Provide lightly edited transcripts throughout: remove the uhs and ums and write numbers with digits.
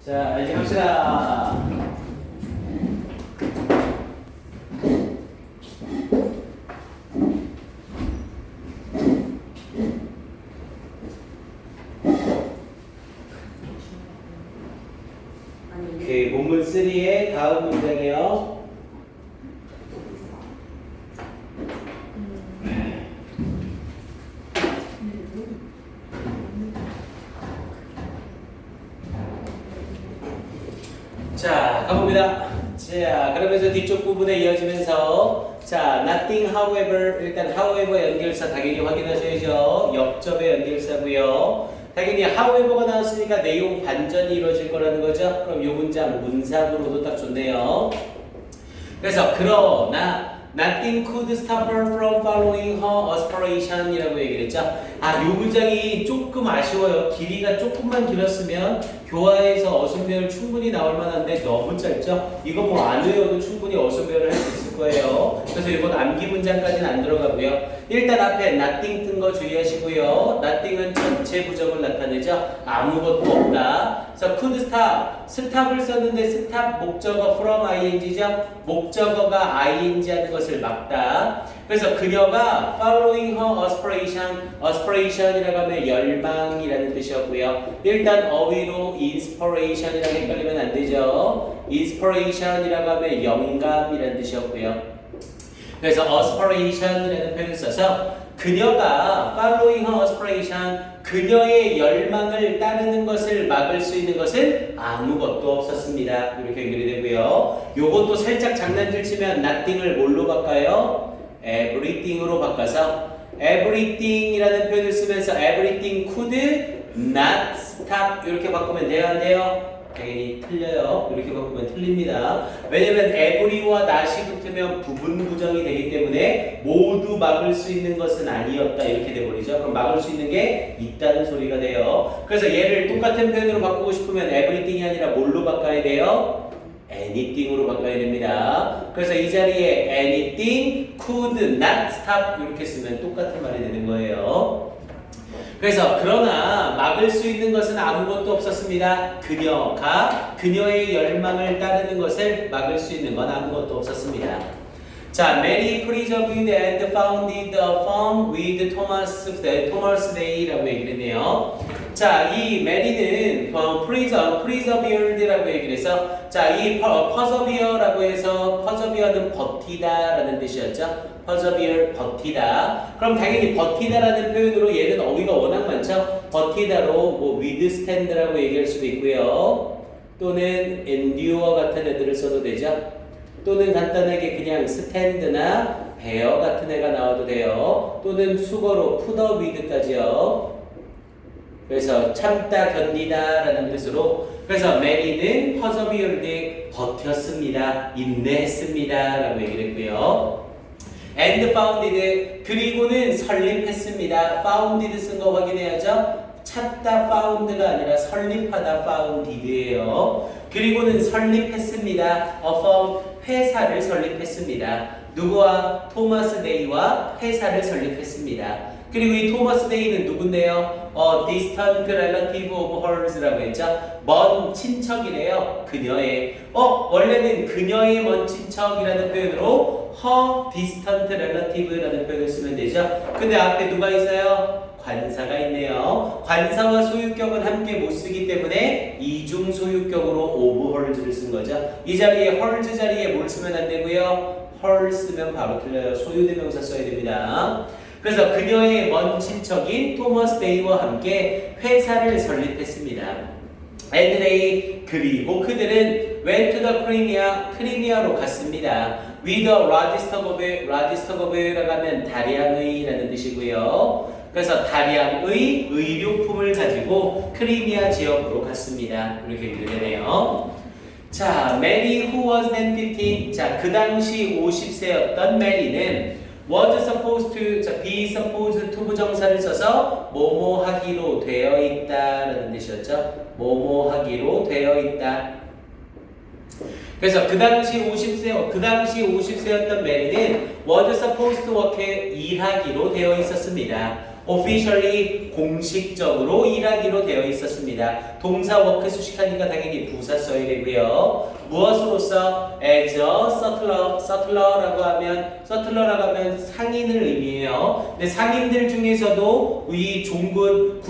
자, 이제 갑시다. 오케이, 본문 3의 다음 문장이요. 자, 가봅니다. 자, 그러면서 뒤쪽 부분에 이어지면서 자, nothing, however, 일단 however 연결사 당연히 확인하셔야죠. 역접의 연결사고요. 당연히 however가 나왔으니까 내용 반전이 이루어질 거라는 거죠. 그럼 이 문장 문상으로도 딱 좋네요. 그래서 그러나 nothing could stop her from following her aspiration 이라고 얘기를 했죠. 아, 요 문장이 조금 아쉬워요. 길이가 조금만 길었으면 교화에서 어순배열 충분히 나올 만한데 너무 짧죠? 이거 뭐 안 외워도 충분히 어순배열을 할 수 있을 거예요. 그래서 이건 암기 문장까지는 안 들어가고요. 일단 앞에 nothing 뜬 거 주의하시고요. nothing은 전체 부정을 나타내죠. 아무것도 없다. 그래서 could stop, stop을 썼는데 stop 목적어 from ing죠. 목적어가 ing 하는 것을 막다. 그래서 그녀가 following her aspiration이라고 하면 열망이라는 뜻이었고요. 일단 어휘로 inspiration이랑 헷갈리면 안 되죠. inspiration이라고 하면 영감이라는 뜻이었고요. 그래서 aspiration이라는 표현을 써서 그녀가 following her aspiration, 그녀의 열망을 따르는 것을 막을 수 있는 것은 아무것도 없었습니다. 이렇게 연결이 되고요. 요것도 살짝 장난질 치면 nothing을 뭘로 바꿔요? everything으로 바꿔서 everything이라는 표현을 쓰면서 everything could not stop 이렇게 바꾸면 돼요, 안 돼요? 당연히 틀려요. 이렇게 바꾸면 틀립니다. 왜냐면 every와 not이 붙으면 부분 부정이 되기 때문에 모두 막을 수 있는 것은 아니었다 이렇게 돼버리죠. 그럼 막을 수 있는 게 있다는 소리가 돼요. 그래서 얘를 똑같은 표현으로 바꾸고 싶으면 everything이 아니라 뭘로 바꿔야 돼요? anything으로 바꿔야 됩니다. 그래서 이 자리에 anything could not stop 이렇게 쓰면 똑같은 말이 되는 거예요. 그래서 그러나 막을 수 있는 것은 아무것도 없었습니다. 그녀가 그녀의 열망을 따르는 것을 막을 수 있는 건 아무것도 없었습니다. 자, Mary persevered and founded a firm with Thomas Day라고 얘기를 했네요. 자, 이 메리는 persevered라고 얘기를 해서 자, 이 persevere라고 해서 persevere는 버티다라는 뜻이었죠. persevere, 버티다. 그럼 당연히 버티다라는 표현으로 얘는 어휘가 워낙 많죠. 버티다로 뭐 withstand라고 얘기할 수도 있고요. 또는 endure 같은 애들을 써도 되죠. 또는 간단하게 그냥 stand나 bear 같은 애가 나와도 돼요. 또는 수거로 put up with까지요. 그래서 참다, 견디다 라는 뜻으로 그래서 메리는 persevered, 버텼습니다. 인내했습니다. 라고 얘기를 했고요. and founded, 그리고는 설립했습니다. founded 쓴 거 확인해야죠. 찾다 found가 아니라 설립하다 founded예요. 그리고는 설립했습니다. a firm, 회사를 설립했습니다. 누구와? 토마스 데이와 회사를 설립했습니다. 그리고 이 토마스 데이는 누군데요? distant relative of hers라고 했죠. 먼 친척이래요. 그녀의. 원래는 그녀의 먼 친척이라는 표현으로 her distant relative라는 표현을 쓰면 되죠. 근데 앞에 누가 있어요? 관사가 있네요. 관사와 소유격은 함께 못 쓰기 때문에 이중 소유격으로 of hers를 쓴 거죠. 이 자리에 hers 자리에 뭘 쓰면 안 되고요. her 쓰면 바로 틀려요. 소유대명사 써야 됩니다. 그래서 그녀의 먼 친척인 토머스 데이와 함께 회사를 설립했습니다. And they, 그리고 그들은 went to the 크리미아로 갔습니다. with a register of라고 하면 다량의라는 뜻이고요. 그래서 다량의 의료품을 가지고 크리미아 지역으로 갔습니다. 이렇게 얘기되네요. 자, Mary who was then 15. 자, 그 당시 50세였던 메리는 was supposed to, 자, be supposed to 부정사를 써서 뭐뭐 하기로 되어 있다라는 뜻이었죠. 뭐뭐 하기로 되어 있다. 그래서 그 당시 50세였던 메리는 was supposed to work, 일하기로 되어 있었습니다. officially 공식적으로 일하기로 되어 있었습니다. 동사 워크 수식하니까 당연히 부사 써야 되고요. 무엇으로서 as a sutler, sutler라고 하면 상인을 의미해요. 근데 상인들 중에서도 이 종군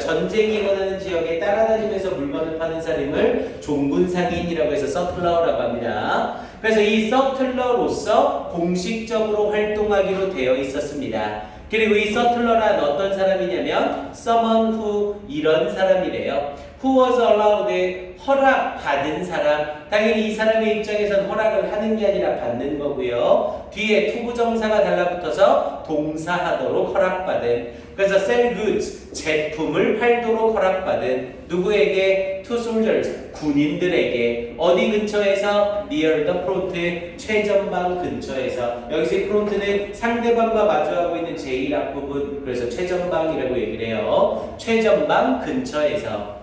전쟁이 일어나는 지역에 따라다니면서 물건을 파는 사람을 종군 상인이라고 해서 sutler라고 합니다. 그래서 이 서틀러로서 공식적으로 활동하기로 되어 있었습니다. 그리고 이 서틀러란 어떤 사람이냐면 someone who 이런 사람이래요. who was allowed 허락받은 사람. 당연히 이 사람의 입장에선 허락을 하는 게 아니라 받는 거고요. 뒤에 투부정사가 달라붙어서 동사하도록 허락받은. 그래서 sell goods 제품을 팔도록 허락받은 누구에게? to soldiers 군인들에게. 어디 근처에서? near the front 최전방 근처에서. 여기서 이 front는 상대방과 마주하고 있는 제일 앞부분, 그래서 최전방이라고 얘기를 해요. 최전방 근처에서.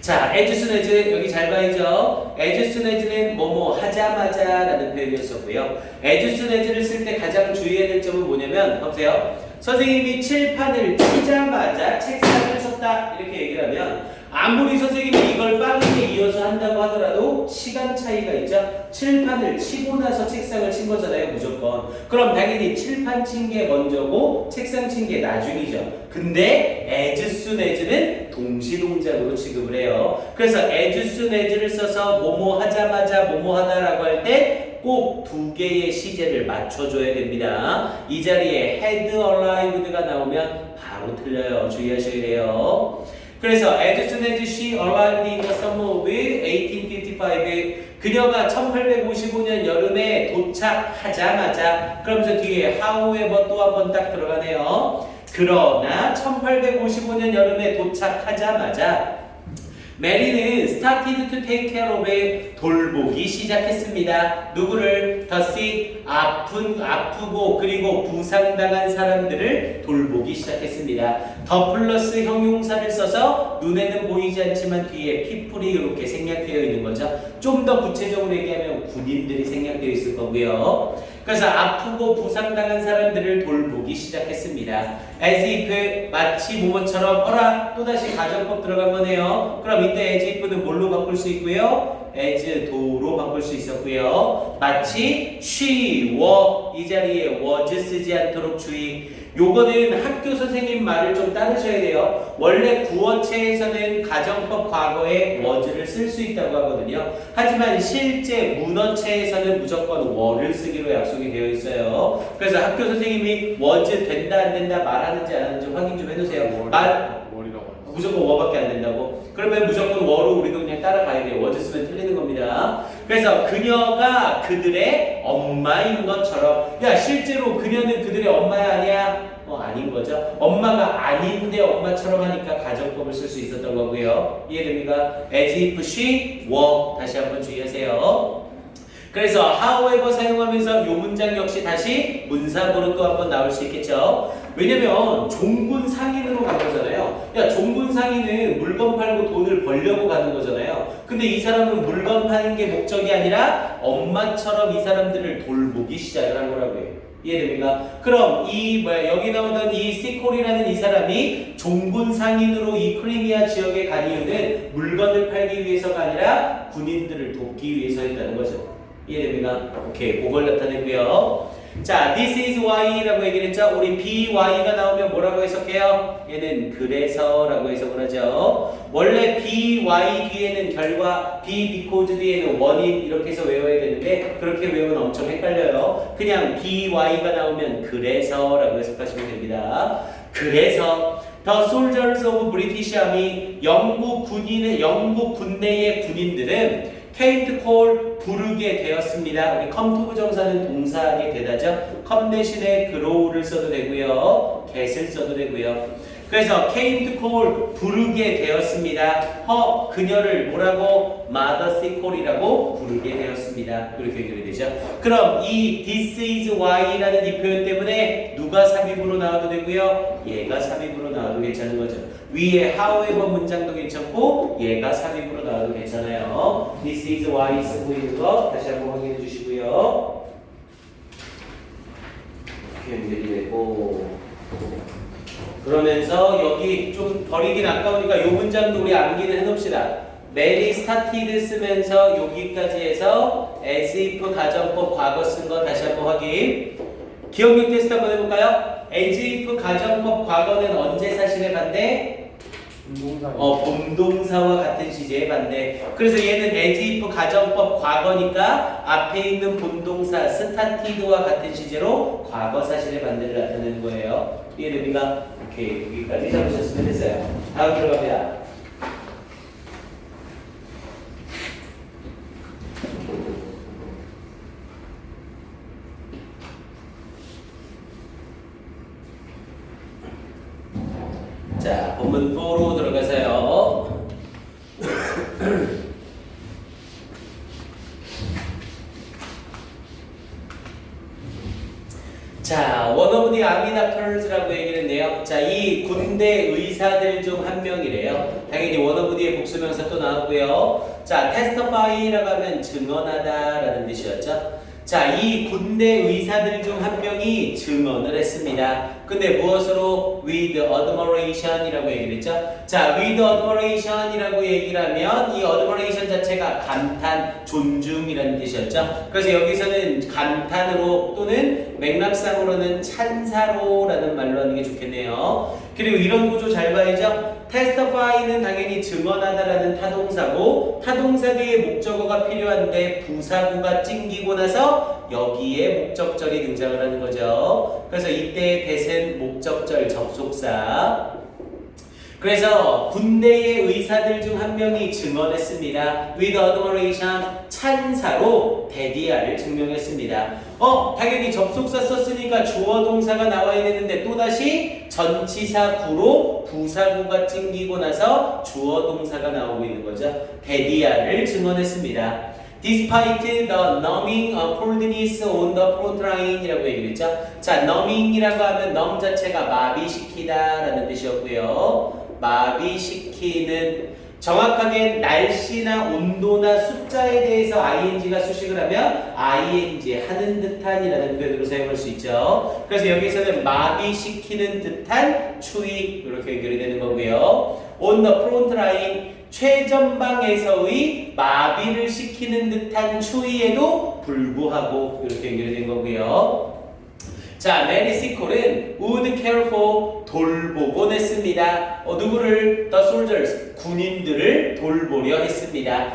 자, as soon as 여기 잘 봐야죠. as soon as는 뭐뭐 하자마자 라는 표현이었었고요. as soon as를 쓸 때 가장 주의해야 될 점은 뭐냐면, 보세요. 선생님이 칠판을 치자마자 책상을 쳤다 이렇게 얘기를 하면 아무리 선생님이 이걸 빠르게 이어서 한다고 하더라도 시간 차이가 있죠. 칠판을 치고 나서 책상을 친 거잖아요, 무조건. 그럼 당연히 칠판 친 게 먼저고 책상 친 게 나중이죠. 근데 as soon as는 동시동작으로 취급을 해요. 그래서 as soon as를 써서 뭐뭐 하자마자 뭐뭐 하다라고 할 때 꼭 두 개의 시제를 맞춰줘야 됩니다. 이 자리에 had arrived가 나오면 바로 틀려요. 주의하셔야 돼요. 그래서 as soon as she arrived in the summer of 1855 그녀가 1855년 여름에 도착하자마자 그러면서 뒤에 however 또 한 번 딱 들어가네요. 그러나 1855년 여름에 도착하자마자 메리는 started to take care of 돌보기 시작했습니다. 누구를? the sick 아프고 그리고 부상당한 사람들을 돌보기 시작했습니다. 더 플러스 형용사를 써서 눈에는 보이지 않지만 뒤에 people이 이렇게 생략되어 있는 거죠. 좀 더 구체적으로 얘기하면 군인들이 생략되어 있을 거고요. 그래서 아프고 부상당한 사람들을 돌보기 시작했습니다. as if 마치 뭐뭐처럼 어라 또다시 가정법 들어간 거네요. 그럼 이때 as if는 뭘로 바꿀 수 있고요? as do로 바꿀 수 있었고요. 마치 she, were 이 자리에 was 쓰지 않도록 주의. 요거는 학교 선생님 말을 좀 따르셔야 돼요. 원래 구어체에서는 가정법 과거에 was를 쓸 수 있다고 하거든요. 하지만 실제 문어체에서는 무조건 were를 쓰기로 약속이 되어 있어요. 그래서 학교 선생님이 was 된다 안 된다 말하는지 안 하는지 확인 좀 해놓으세요. 무조건 we밖에 안 된다고. 그러면 무조건 we로 우리도 그냥 따라가야 돼요. was 쓰면 틀리는 겁니다. 그래서 그녀가 그들의 엄마인 것처럼, 야 실제로 그녀는 그들의 엄마야 아니야? 아닌 거죠. 엄마가 아닌데 엄마처럼 하니까 가정법을 쓸 수 있었던 거고요. 이해됩니까? as if she were 다시 한번 주의하세요. 그래서 however 사용하면서 이 문장 역시 다시 문사부로 또 한번 나올 수 있겠죠. 왜냐면 종군 상인으로 간 거잖아요. 야 종군 상인은 물건 팔고 돈을 벌려고 가는 거잖아요. 근데 이 사람은 물건 파는 게 목적이 아니라 엄마처럼 이 사람들을 돌보기 시작을 한 거라고요. 이해됩니까? 그럼 여기 나오던 이 시콜이라는 이 사람이 종군 상인으로 이 크리미아 지역에 간 이유는 물건을 팔기 위해서가 아니라 군인들을 돕기 위해서였다는 거죠. 이해됩니까? 오케이, 그걸 나타냈고요. 자, this is why라고 얘기를 했죠. 우리 by가 나오면 뭐라고 해석해요? 얘는 그래서라고 해석을 하죠. 원래 by 뒤에는 결과, because 뒤에는 원인 이렇게 해서 외워야 되는데 그렇게 외우면 엄청 het갈려요. 그냥 by가 나오면 그래서라고 해석하시면 됩니다. 그래서 The soldiers of British Army 영국 군내의 군인들은 came to call 부르게 되었습니다. 우리 come to 부정사는 동사하게 되다죠. come 대신에 grow를 써도 되고요. get을 써도 되고요. 그래서 came to call 부르게 되었습니다. 그녀를 뭐라고? mother sicol이라고 부르게 되었습니다. 이렇게 연결이 되죠. 그럼 이 this is why라는 이 표현 때문에 누가 삽입으로 나와도 되고요. 얘가 삽입으로 나와도 괜찮은 거죠. 위에 however 문장도 괜찮고 얘가 삽입으로 나와도 괜찮아요. This is why 쓰고 있는 거 다시 한번 확인해 주시고요. 이렇게 연결이 되고 그러면서 여기 좀 버리긴 아까우니까 이 문장도 우리 암기는 해놓읍시다. Mary started 쓰면서 여기까지 해서 as if 가정법 과거 쓴 거 다시 한번 확인. 기억력 테스트 한번 해볼까요? as if 가정법 과거는 언제 사실에 반대? 본동사와 같은 시제에 반대. 그래서 얘는 as if 가정법 과거니까 앞에 있는 본동사 started와 같은 시제로 과거 사실의 반대를 나타내는 거예요. 이해됩니까? 오케이, 여기까지 잡으셨으면 됐어요. 다음 들어갑니다. 자, 본문 4로 들어가세요. 자, one of the army doctors라고 얘기를 했네요. 자, 이 군대 의사들 중 한 명이래요. 당연히 one of the의 복수명사 또 나왔고요. 자, testify라고 하면 증언하다라는 뜻이었죠. 자, 이 군대 의사들 중 한 명이 증언을 했습니다. 근데 무엇으로? with admiration이라고 얘기를 했죠. 자, with admiration이라고 얘기를 하면 이 admiration 자체가 감탄, 존중이라는 뜻이었죠. 그래서 여기서는 감탄으로 또는 맥락상으로는 찬사로라는 말로 하는 게 좋겠네요. 그리고 이런 구조 잘 봐야죠. testify는 당연히 증언하다라는 타동사고 타동사 뒤에 목적어가 필요한데 부사구가 찡기고 나서 여기에 목적절이 등장을 하는 거죠. 그래서 이때 대신 목적절 접속사. 그래서 군대의 의사들 중 한 명이 증언했습니다. with admiration 찬사로 데디아를 증명했습니다. 당연히 접속사 썼으니까 주어 동사가 나와야 되는데 또다시 전치사 구로 부사구가 찡기고 나서 주어 동사가 나오고 있는 거죠. 데디아를 증언했습니다. Despite the numbing coldness on the front line 이라고 얘기를 했죠. 자, numbing이라고 하면 numb 자체가 마비시키다 라는 뜻이었고요. 마비시키는 정확하게 날씨나 온도나 숫자에 대해서 ing가 수식을 하면 ing 하는 듯한이라는 표현으로 사용할 수 있죠. 그래서 여기서는 마비시키는 듯한 추위 이렇게 연결이 되는 거고요. On the front line 최전방에서의 마비를 시키는 듯한 추위에도 불구하고 이렇게 연결이 된 거고요. 자, 메리시콜은 would care for 돌보곤 했습니다. 누구를? The soldiers 군인들을 돌보려 했습니다.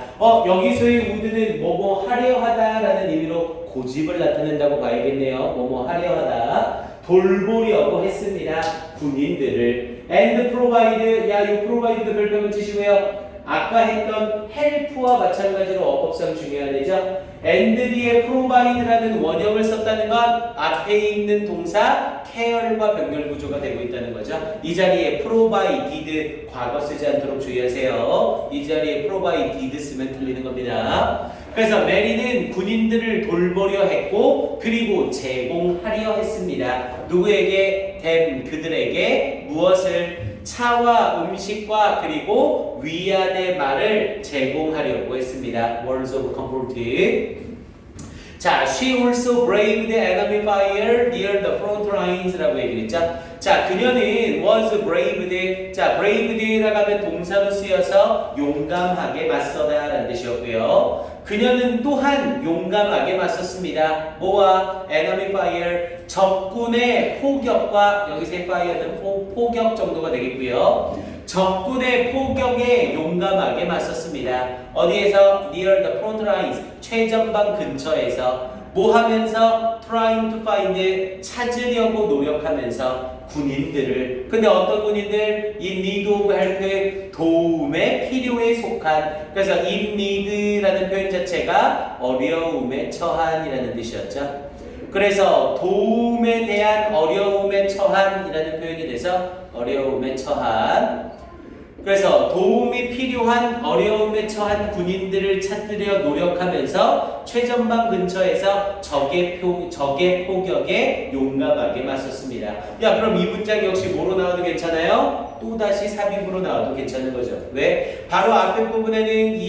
여기서의 would는 뭐뭐 하려 하다라는 의미로 고집을 나타낸다고 봐야겠네요. 뭐뭐 하려 하다 돌보려고 했습니다. 군인들을 and provide 이 provide도 별표문 치시고요. 아까 했던 help와 마찬가지로 어법상 중요한 애죠. and 뒤에 provide라는 원형을 썼다는 건 앞에 있는 동사 care과 병렬 구조가 되고 있다는 거죠. 이 자리에 provided 과거 쓰지 않도록 주의하세요. 이 자리에 provided 쓰면 틀리는 겁니다. 그래서 메리는 군인들을 돌보려 했고 그리고 제공하려 했습니다. 누구에게? 그들에게 무엇을? 차와 음식과 그리고 위안의 말을 제공하려고 했습니다. Words of comfort. 자, she also braved the enemy fire near the front lines 라고 얘기를 했죠. 자, 그녀는 was braved. 자, braved라고 하면 동사로 쓰여서 용감하게 맞서다 라는 뜻이었고요. 그녀는 또한 용감하게 맞섰습니다. 뭐와? enemy fire. 적군의 포격과 여기서의 fire는 포격 정도가 되겠고요. 적군의 포격에 용감하게 맞섰습니다. 어디에서? near the front lines. 최전방 근처에서 뭐 하면서? trying to find 찾으려고 노력하면서 군인들을 근데 어떤 군인들? in need of help 도움의 필요에 속한 그래서 in need라는 표현 자체가 어려움에 처한이라는 뜻이었죠. 그래서 도움에 대한 어려움에 처한이라는 표현이 돼서 어려움에 처한 그래서 도움이 필요한 어려움에 처한 군인들을 찾으려 노력하면서 최전방 근처에서 적의 포격에 용감하게 맞섰습니다. 야, 그럼 이 문장 역시 뭐로 나와도 괜찮아요? 또다시 삽입으로 나와도 괜찮은 거죠. 왜? 바로 앞에 부분에는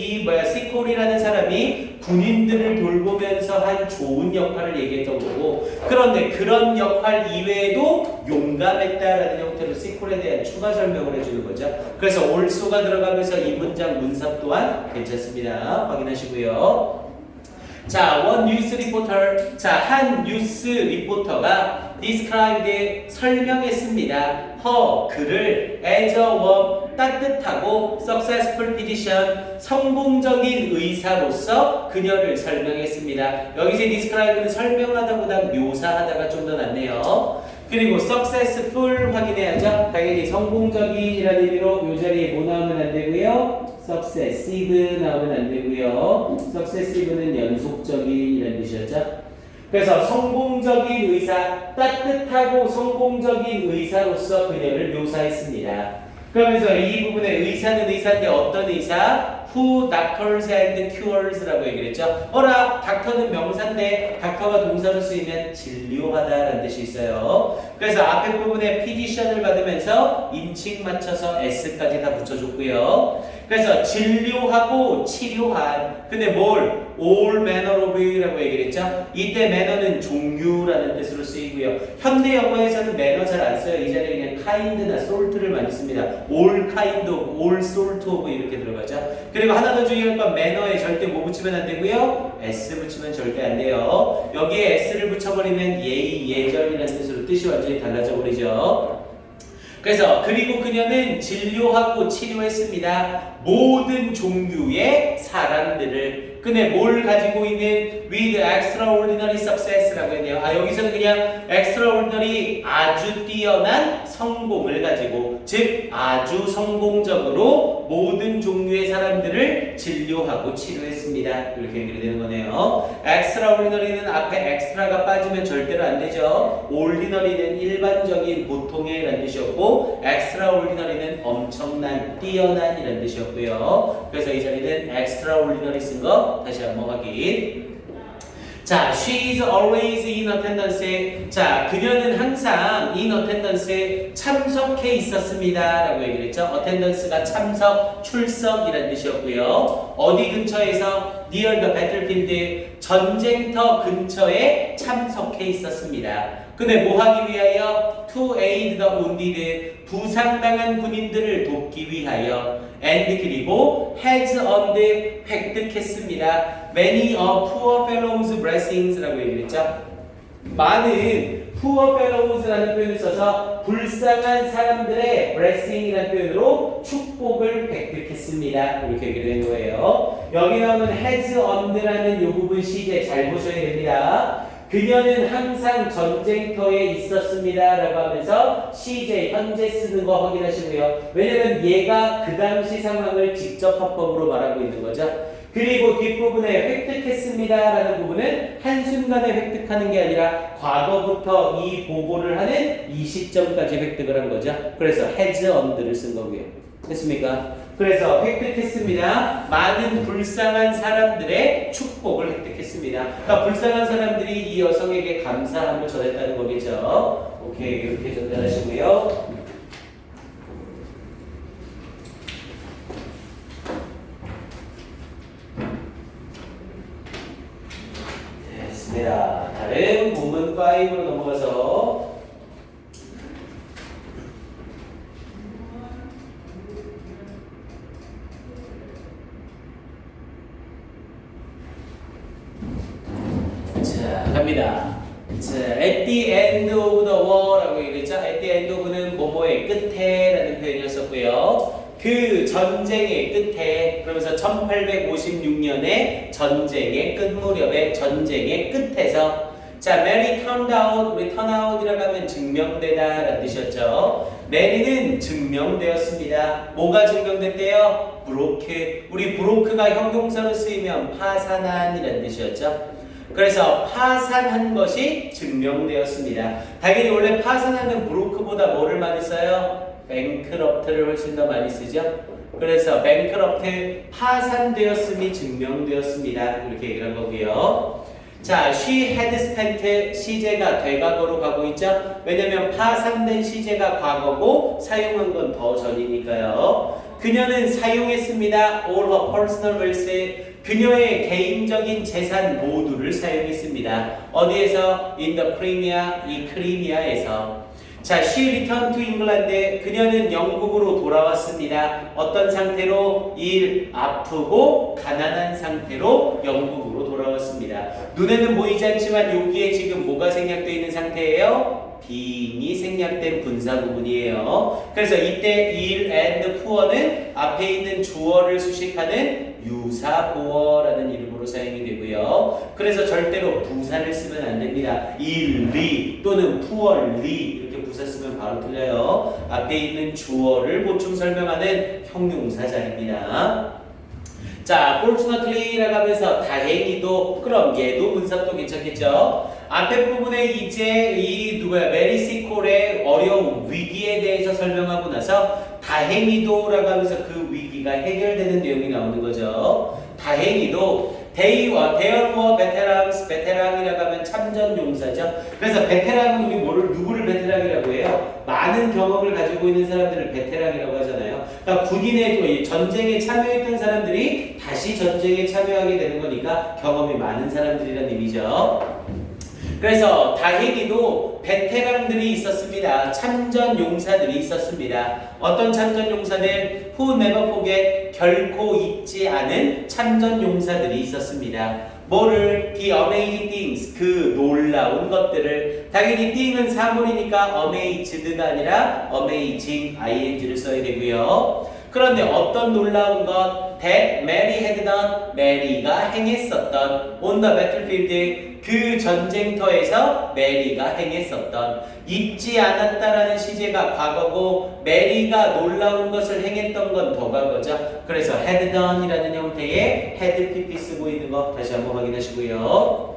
시콜이라는 사람이 군인들을 돌보면서 한 좋은 역할을 얘기했던 거고, 그런데 그런 역할 이외에도 용감했다라는 형태로 시콜에 대한 추가 설명을 해주는 거죠. 그래서 also가 들어가면서 이 문장 문사 또한 괜찮습니다. 확인하시고요. 자, one news reporter. 자, 한 뉴스 리포터가 described 설명했습니다. 그를 as a warm 따뜻하고 successful physician 성공적인 의사로서 그녀를 설명했습니다. 여기서 describe는 설명하다보다 묘사하다가 좀 더 낫네요. 그리고 successful 확인해야죠. 당연히 성공적인이라는 의미로 이 자리에 뭐 나오면 안 되고요. successive 나오면 안 되고요. successive는 연속적인이라는 뜻이었죠. 그래서 성공적인 의사, 따뜻하고 성공적인 의사로서 그녀를 묘사했습니다. 그러면서 이 부분에 의사는 의사인데 어떤 의사? Who doctors and cures라고 얘기를 했죠. 닥터는 명사인데 닥터가 동사로 쓰이면 진료하다라는 뜻이 있어요. 그래서 앞에 부분에 physician을 받으면서 인칭 맞춰서 s까지 다 붙여줬고요. 그래서 진료하고 치료한, 근데 뭘? all manner of라고 얘기를 했죠. 이때 manner는 종류라는 뜻으로 쓰이고요. 현대 영어에서는 manner 잘 안 써요. 이 자리에 그냥 kind나 salt를 많이 씁니다. all kind of, all sort of 이렇게 들어가죠. 그리고 하나 더 중요한 건 manner에 절대 뭐 붙이면 안 되고요. s 붙이면 절대 안 돼요. 여기에 s를 붙여버리면 예의, 예절이라는 뜻으로 뜻이 완전히 달라져 버리죠. 그래서 그리고 그녀는 진료하고 치료했습니다. 모든 종류의 사람들을. 근데 뭘 가지고 있는 with extraordinary success라고 했네요. 여기서는 그냥 extraordinary 아주 뛰어난 성공을 가지고, 즉 아주 성공적으로 모든 종류의 사람들을 진료하고 치료했습니다. 이렇게 연결이 되는 거네요. extraordinary는 앞에 extra가 빠지면 절대로 안 되죠. ordinary는 일반적인 보통의 라는 뜻이었고, extraordinary는 엄청난, 뛰어난 이라는 뜻이었고요. 그래서 이 자리는 extraordinary 쓴 거 다시 한번 확인. 자, she is always in attendance. 자, 그녀는 항상 in attendance에 참석해 있었습니다 라고 얘기를 했죠. attendance가 참석, 출석이라는 뜻이었고요. 어디 근처에서? near the battlefield, 전쟁터 근처에 참석해 있었습니다. 근데 뭐 하기 위하여? to aid the wounded, 부상당한 군인들을 돕기 위하여. and 그리고 has earned, 획득했습니다. many of poor fellows blessings 라고 얘기를 했죠. 많은 poor fellows라는 표현을 써서 불쌍한 사람들의 blessing이라는 표현으로 축복을 획득했습니다. 이렇게 얘기를 된 거예요. 여기 나오는 has earned라는 이 부분 시제 잘 보셔야 됩니다. 그녀는 항상 전쟁터에 있었습니다 라고 하면서 시제 현재 쓰는 거 확인하시고요. 왜냐면 얘가 그 당시 상황을 직접 화법으로 말하고 있는 거죠. 그리고 뒷부분에 획득했습니다 라는 부분은 한순간에 획득하는 게 아니라 과거부터 이 보고를 하는 이 시점까지 획득을 한 거죠. 그래서 has earned를 쓴 거고요. 됐습니까? 그래서 획득했습니다. 많은 불쌍한 사람들의 축복을 획득했습니다. 그러니까 불쌍한 사람들이 이 여성에게 감사함을 전했다는 거겠죠. 오케이, 이렇게 전달하시고요. 됐습니다. 다른 본문 5로 넘어가서 갑니다. 자, at the end of the war라고 얘기했죠. at the end of는 뭐뭐의 끝에 라는 표현이었었고요. 그 전쟁의 끝에, 그러면서 1856년에 전쟁의 끝 무렵에 전쟁의 끝에서, 자, Mary turned out, 우리 turn out이라고 하면 증명되다 라는 뜻이었죠. 메리는 증명되었습니다. 뭐가 증명됐대요? broke. 우리 broke가 형용사로 쓰이면 파산한 이라는 뜻이었죠. 그래서 파산한 것이 증명되었습니다. 당연히 원래 파산하는 브로크보다 뭐를 많이 써요? bankrupt를 훨씬 더 많이 쓰죠. 그래서 bankrupt, 파산되었음이 증명되었습니다. 이렇게 얘기를 한 거고요. 자, she had spent 시제가 되과거로 가고 있죠. 왜냐면 파산된 시제가 과거고 사용한 건 더 전이니까요. 그녀는 사용했습니다. all her personal wealth. 그녀의 개인적인 재산 모두를 사용했습니다. 어디에서? in the Crimea, 이 크리미아에서. 자, she returned to England. 그녀는 영국으로 돌아왔습니다. 어떤 상태로? 아프고 가난한 상태로 영국으로 돌아왔습니다. 눈에는 보이지 않지만 여기에 지금 뭐가 생략되어 있는 상태예요? being이 생략된 분사 부분이에요. 그래서 이때 il and poor는 앞에 있는 주어를 수식하는 유사 보어라는 이름으로 사용이 되고요. 그래서 절대로 부사를 쓰면 안 됩니다. illy 또는 poorly 이렇게 부사 쓰면 바로 틀려요. 앞에 있는 주어를 보충 설명하는 형용사 자리입니다. 자, fortunately라고 하면서 다행히도, 그럼 얘도 문사도 괜찮겠죠? 앞에 부분에 이제 이 누구야? 메리시콜의 어려운 위기에 대해서 설명하고 나서 다행히도라고 하면서 그 위기가 해결되는 내용이 나오는 거죠. 다행히도 there were veterans, 베테랑이라고 하면 참전 용사죠. 그래서 베테랑은 우리 누구를 베테랑이라고 해요? 많은 경험을 가지고 있는 사람들을 베테랑이라고 하잖아요. 그러니까 군인의 전쟁에 참여했던 사람들이 다시 전쟁에 참여하게 되는 거니까 경험이 많은 사람들이라는 의미죠. 그래서 다행히도 베테랑들이 있었습니다. 참전 용사들이 있었습니다. 어떤 참전 용사들? Who never forget, 결코 잊지 않은 참전 용사들이 있었습니다. 뭐를? The amazing things, 그 놀라운 것들을. 당연히 thing은 사물이니까 amazed가 아니라 amazing, ing를 써야 되고요. 그런데 어떤 놀라운 것? That Mary had done, 메리가 행했었던 on the battlefield, 그 전쟁터에서 메리가 행했었던. 잊지 않았다라는 시제가 과거고 메리가 놀라운 것을 행했던 건 더 과거죠. 그래서 had done이라는 형태의 had pp 쓰고 있는 거 다시 한번 확인하시고요.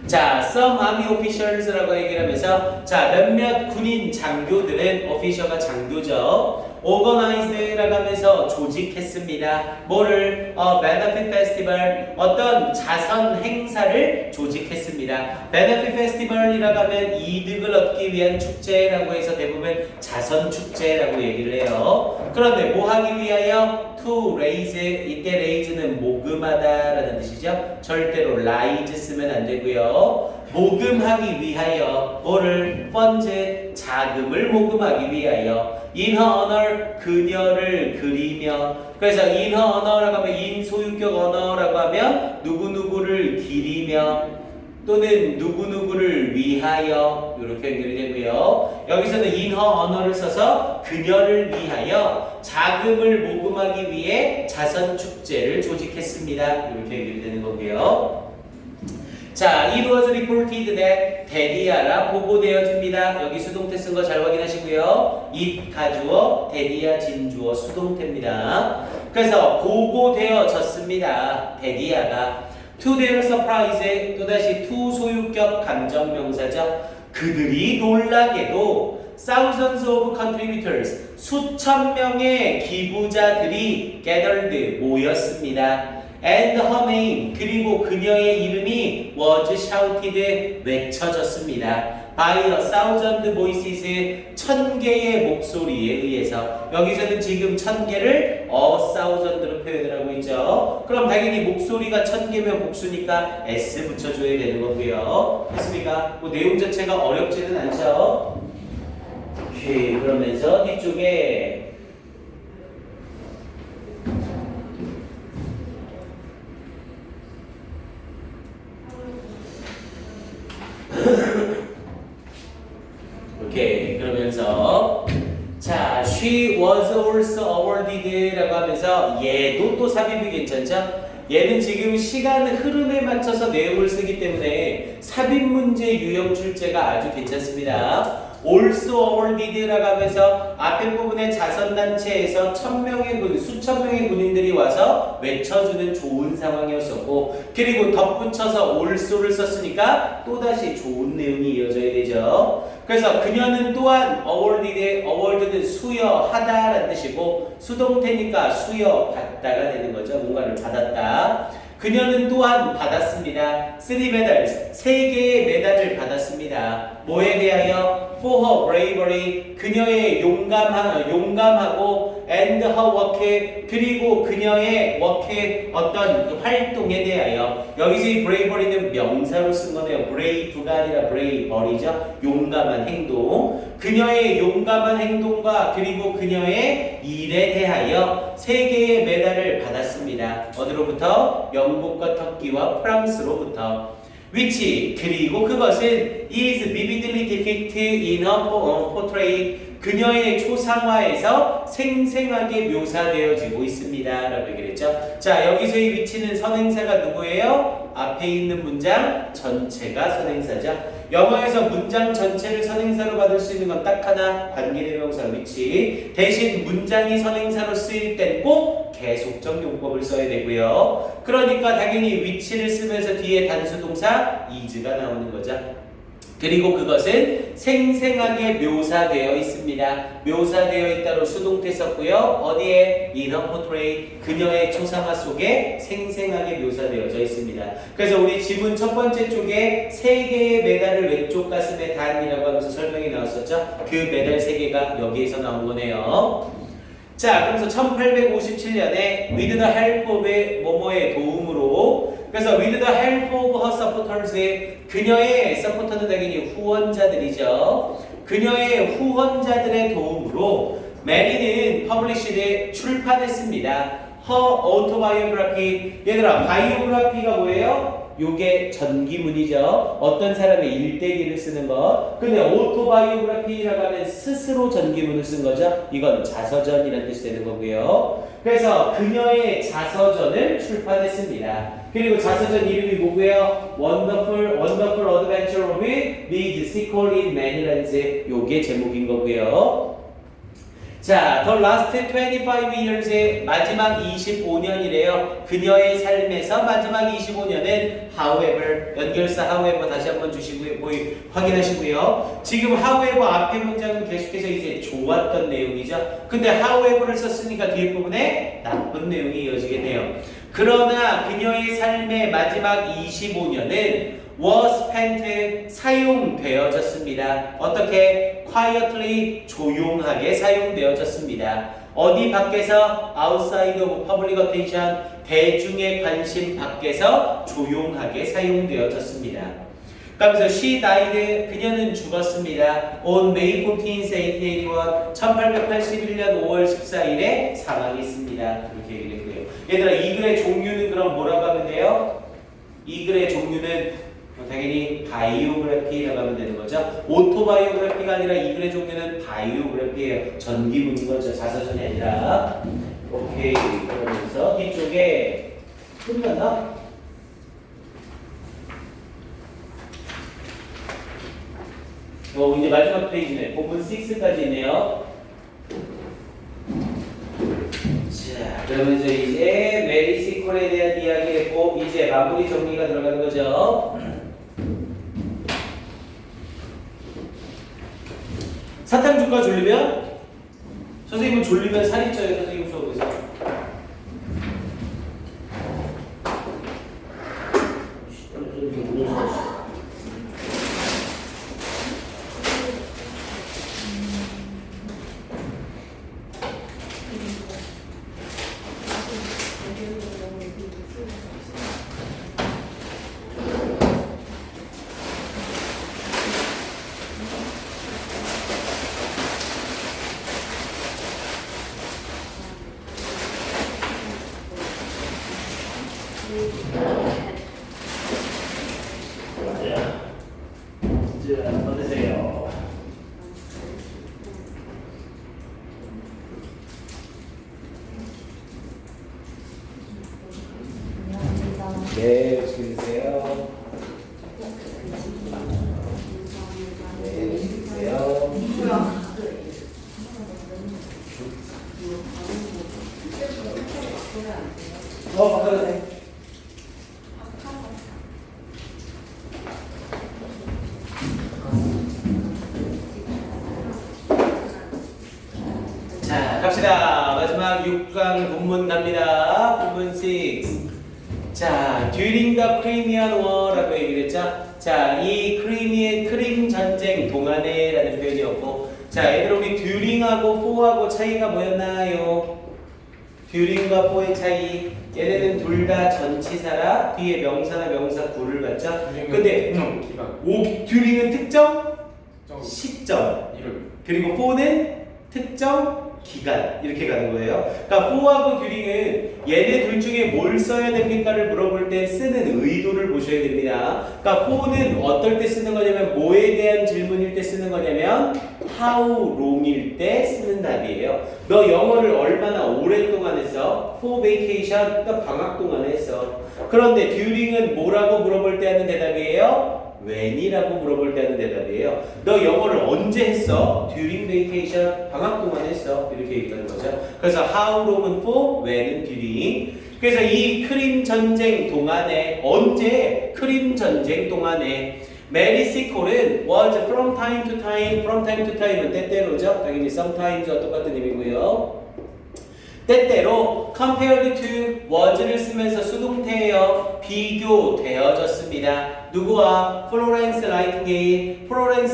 자, some army officials라고 얘기를 하면서 자, 몇몇 군인 장교들은 official가 장교죠. organized라고 하면서 조직했습니다. 뭐를? benefit festival, 어떤 자선 행사를 조직했습니다. benefit festival이라고 하면 이득을 얻기 위한 축제라고 해서 대부분 자선 축제라고 얘기를 해요. 그런데 뭐 하기 위하여? to raise, 이때 raise는 모금하다라는 뜻이죠. 절대로 rise 쓰면 안 되고요. 모금하기 위하여. 뭐를? funds, 자금을 모금하기 위하여. in her honor, 그녀를 그리며. 그래서 in her honor라고 하면 in 소유격 honor라고 하면 누구누구를 기리며 또는 누구누구를 위하여 이렇게 연결이 되고요. 여기서는 in her honor를 써서 그녀를 위하여 자금을 모금하기 위해 자선 축제를 조직했습니다. 이렇게 연결이 되는 거고요. 자, it was reported that 데디아라 보고되어집니다. 여기 수동태 쓴 거 잘 확인하시고요. it 가주어, 데디아 진주어 수동태입니다. 그래서 보고되어졌습니다. 데디아가 to their surprise, 또다시 to 소유격 감정명사죠. 그들이 놀라게도 thousands of contributors, 수천 명의 기부자들이 gathered, 모였습니다. And her name, 그리고 그녀의 이름이 was shouted, 외쳐졌습니다. By a thousand voices, 1000개의 목소리에 의해서. 여기서는 지금 1000개를 a thousand로 표현을 하고 있죠. 그럼 당연히 목소리가 1000개면 복수니까 s 붙여줘야 되는 거고요. 됐습니까? 뭐 내용 자체가 어렵지는 않죠. 오케이, 그러면서 뒤쪽에 오케이, 그러면서 자, she was also awarded 라고 하면서 얘도 또 삽입이 괜찮죠? 얘는 지금 시간 흐름에 맞춰서 내용을 쓰기 때문에 삽입 문제 유형 출제가 아주 괜찮습니다. also awarded라고 하면서 앞에 부분에 자선단체에서 1000명의 군, 수천 명의 군인들이 와서 외쳐주는 좋은 상황이었었고, 그리고 덧붙여서 also를 썼으니까 또다시 좋은 내용이 이어져야 되죠. 그래서 그녀는 또한 awarded는 수여하다라는 뜻이고 수동태니까 수여받다가 되는 거죠. 뭔가를 받았다. 그녀는 또한 받았습니다. 3 medals, 3개의 메달을 받았습니다. 뭐에 대하여? For her bravery, 그녀의 용감하고 and her work, 그리고 그녀의 work, 어떤 활동에 대하여. 여기서 이 bravery는 명사로 쓴 거네요. brave가 아니라 bravery죠. 용감한 행동. 그녀의 용감한 행동과 그리고 그녀의 일에 대하여 3개의 메달을 받았습니다. 어디로부터? 영국과 터키와 프랑스로부터. which, 그리고 그것은 is vividly depicted in her portrait, 그녀의 초상화에서 생생하게 묘사되어지고 있습니다. 라고 얘기를 했죠. 자, 여기서의 which는 선행사가 누구예요? 앞에 있는 문장 전체가 선행사죠. 영어에서 문장 전체를 선행사로 받을 수 있는 건 딱 하나, 관계대명사 which. 대신 문장이 선행사로 쓰일 땐 꼭 계속적 용법을 써야 되고요. 그러니까 당연히 which를 쓰면서 뒤에 단수동사 is가 나오는 거죠. 그리고 그것은 생생하게 묘사되어 있습니다. 묘사되어 있다로 수동태 썼고요. 어디에? In her portrait, 그녀의 초상화 속에 생생하게 묘사되어져 있습니다. 그래서 우리 지문 첫 번째 쪽에 3개의 메달을 왼쪽 가슴에 단이라고 하면서 설명이 나왔었죠. 그 메달 3개가 여기에서 나온 거네요. 자, 그래서 1857년에 with the help of의 뭐뭐의 도움으로, 그래서 with the help of her supporters의, 그녀의 서포터는 당연히 후원자들이죠. 그녀의 후원자들의 도움으로 메리는 published에 출판했습니다. her autobiography. 얘들아, 바이오그래피가 뭐예요? 요게 전기문이죠. 어떤 사람의 일대기를 쓰는 것. 근데 오토바이오그래피라고 하면 스스로 전기문을 쓴 거죠. 이건 자서전이라는 뜻이 되는 거고요. 그래서 그녀의 자서전을 출판했습니다. 그리고 자서전 이름이 뭐고요? Wonderful Adventure of Leeds Sequel in Many Lands. 요게 제목인 거고요. 자, The Last 25 Years의 마지막 25년이래요. 그녀의 삶에서 마지막 25년은 however, 연결사 however 다시 한번 주시고요. 확인하시고요. 지금 however 앞에 문장은 계속해서 이제 좋았던 내용이죠. 근데 however를 썼으니까 뒤에 부분에 나쁜 내용이 이어지겠네요. 그러나 그녀의 삶의 마지막 25년은 was spent, 사용되어졌습니다. 어떻게? quietly, 조용하게 사용되어졌습니다. 어디 밖에서? outside of public attention, 대중의 관심 밖에서 조용하게 사용되어졌습니다. 그러면서 she died, 그녀는 죽었습니다. on May 14, 1881년 5월 14일에 사망했습니다. 이렇게 얘기했고요. 얘들아, 이 글의 종류는 그럼 뭐라고 하면 돼요? 이 글의 종류는 당연히 바이오그래피라고 하면 되는 거죠. 오토바이오그래피가 아니라 이 글의 종류는 바이오그래피예요. 전기문인 거죠. 자서전이 아니라. 오케이. 그러면서 뒤쪽에 끝났나? 이제 마지막 페이지네. 본문 6까지 있네요. 자, 그러면서 이제 메리 시퀄에 대한 이야기했고 이제 마무리 정리가 들어가는 거죠. 사탕주가 졸리면? 선생님은 졸리면 살이 쪄요. 선생님 수업에서. 자, 어떠세요? 네, 맛있게 드세요. 네, 맛있게 드세요. 바꿔도 돼. 자, 갑시다. 마지막 6강 본문 갑니다. 본문 6. 자, during the Crimean War라고 얘기를 했죠. 자, 이 크림 전쟁 동안에 라는 표현이었고, 자, 얘들아 우리 during하고 for하고 차이가 뭐였나요? during과 for의 차이. 얘네는 둘 다 전치사라 뒤에 명사나 명사 구를 갖죠. 근데 during은 특정 시점, 그리고 for는 특정 기간 이렇게 가는 거예요. 그러니까 for하고 during은 얘네 둘 중에 뭘 써야 됩니까를 물어볼 때 쓰는 의도를 보셔야 됩니다. 그러니까 for는 어떨 때 쓰는 거냐면 뭐에 대한 질문일 때 쓰는 거냐면 how long일 때 쓰는 답이에요. 너 영어를 얼마나 오랫동안 했어? for vacation, 너 방학 동안 했어. 그런데 during은 뭐라고 물어볼 때 하는 대답이에요? when이라고 물어볼 때 하는 대답이에요. 너 영어를 언제 했어? during vacation, 방학 동안 했어. 이렇게 얘기하는 거죠. 그래서 how long은 for, when은 during. 그래서 이 크림 전쟁 동안에 언제 크림 전쟁 동안에 메리시콜은 was from time to time은 때때로죠. 당연히 sometimes와 똑같은 의미고요. 때때로 compared to was를 쓰면서 수동태예요. 비교되어졌습니다. 누구와? 플로렌스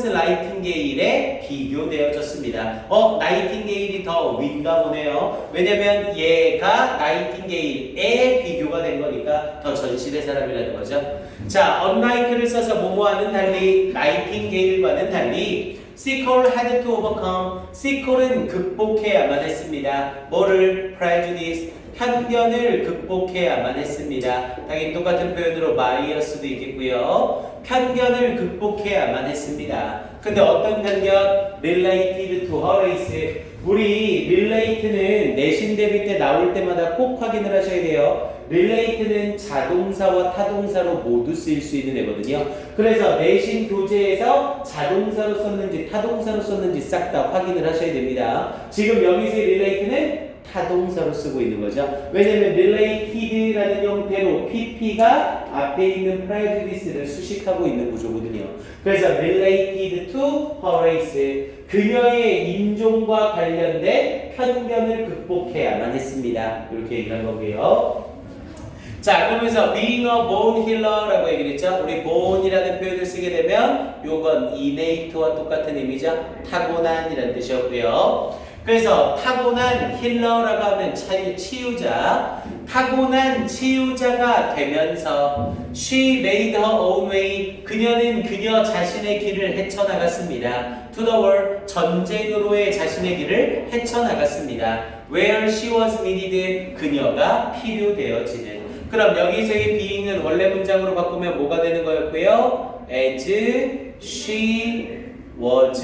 나이팅게일에 비교되어졌습니다. 나이팅게일이 더 윈가 보네요. 왜냐면 얘가 나이팅게일에 비교가 된 거니까 더 전실의 사람이라는 거죠. 자, unlike를 써서 뭐뭐와는 달리 나이팅게일과는 달리 Sequel had to overcome. Sequel은 극복해야만 했습니다. 뭐를? Prejudice. 편견을 극복해야만 했습니다. 당연히 똑같은 표현으로 bias도 있겠고요. 편견을 극복해야만 했습니다. 근데 어떤 편견? Related to her race. 우리 relate는 내신 대비 때 나올 때마다 꼭 확인을 하셔야 돼요. relate는 자동사와 타동사로 모두 쓰일 수 있는 애거든요. 그래서 내신 교재에서 자동사로 썼는지 타동사로 썼는지 싹 다 확인을 하셔야 됩니다. 지금 여기서의 relate는 타동사로 쓰고 있는 거죠. 왜냐면 related라는 형태로 pp가 앞에 있는 prejudice를 수식하고 있는 구조거든요. 그래서 related to her race. 그녀의 인종과 관련된 편견을 극복해야만 했습니다. 이렇게 얘기한 거고요. 자, 그러면서 being a born healer라고 얘기를 했죠. 우리 born이라는 표현을 쓰게 되면 요건 innate와 똑같은 의미죠. 타고난이라는 뜻이었고요. 그래서 타고난 힐러라고 하면 치유자. 타고난 치유자가 되면서 she made her own way. 그녀는 그녀 자신의 길을 헤쳐나갔습니다. to the world. 전쟁으로의 자신의 길을 헤쳐나갔습니다. where she was needed. 그녀가 필요되어지는. 그럼 여기서의 being은 원래 문장으로 바꾸면 뭐가 되는 거였고요? as she was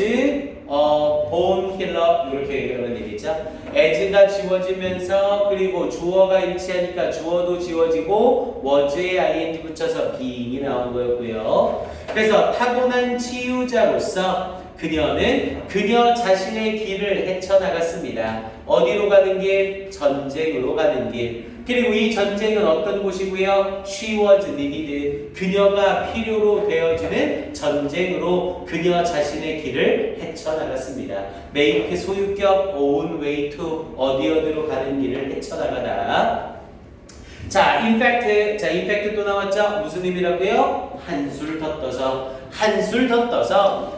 born healer 이렇게 얘기하는 얘기죠. as가 지워지면서 그리고 주어가 일치하니까 주어도 지워지고 was에 ing 붙여서 being이 나온 거였고요. 그래서 타고난 치유자로서 그녀는 그녀 자신의 길을 헤쳐나갔습니다. 어디로 가는 길? 전쟁으로 가는 길. 그리고 이 전쟁은 어떤 곳이고요? She was needed. 그녀가 필요로 되어지는 전쟁으로 그녀 자신의 길을 헤쳐나갔습니다. make 소유격 own way to 어디로 가는 길을 헤쳐나가다. 자, in fact 또 나왔죠? 무슨 의미라고요? 한술 더 떠서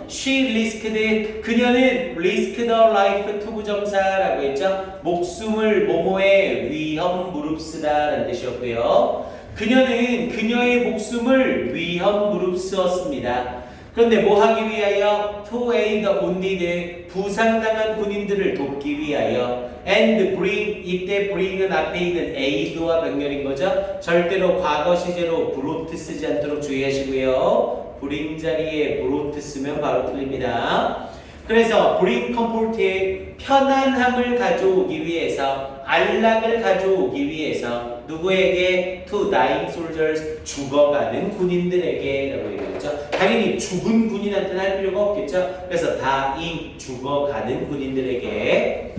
she risked 그녀는 risked the life to 부정사라고 했죠. 목숨을 뭐뭐에 위험 무릅쓰다 라는 뜻이었고요. 그녀는 그녀의 목숨을 위험 무릅쓰었습니다. 그런데 뭐 하기 위하여? to aid the wounded 부상당한 군인들을 돕기 위하여 and bring 이때 bring은 앞에 있는 aid와 병렬인 거죠. 절대로 과거 시제로 brought 쓰지 않도록 주의하시고요. bring 자리에 brought 쓰면 바로 틀립니다. 그래서 bring comfort에 편안함을 가져오기 위해서 안락을 가져오기 위해서 누구에게? to dying soldiers 죽어가는 군인들에게 라고 얘기했죠. 당연히 죽은 군인한테는 할 필요가 없겠죠. 그래서 dying 죽어가는 군인들에게.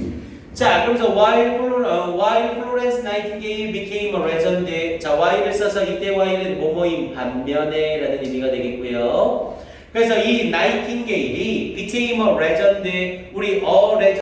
자, 그러면서 while Florence Nightingale became a legend. 자, while을 써서 이때 while은 뭐뭐인 반면에 라는 의미가 되겠고요. 그래서 이 나이팅게일이 became a legend. 우리 legend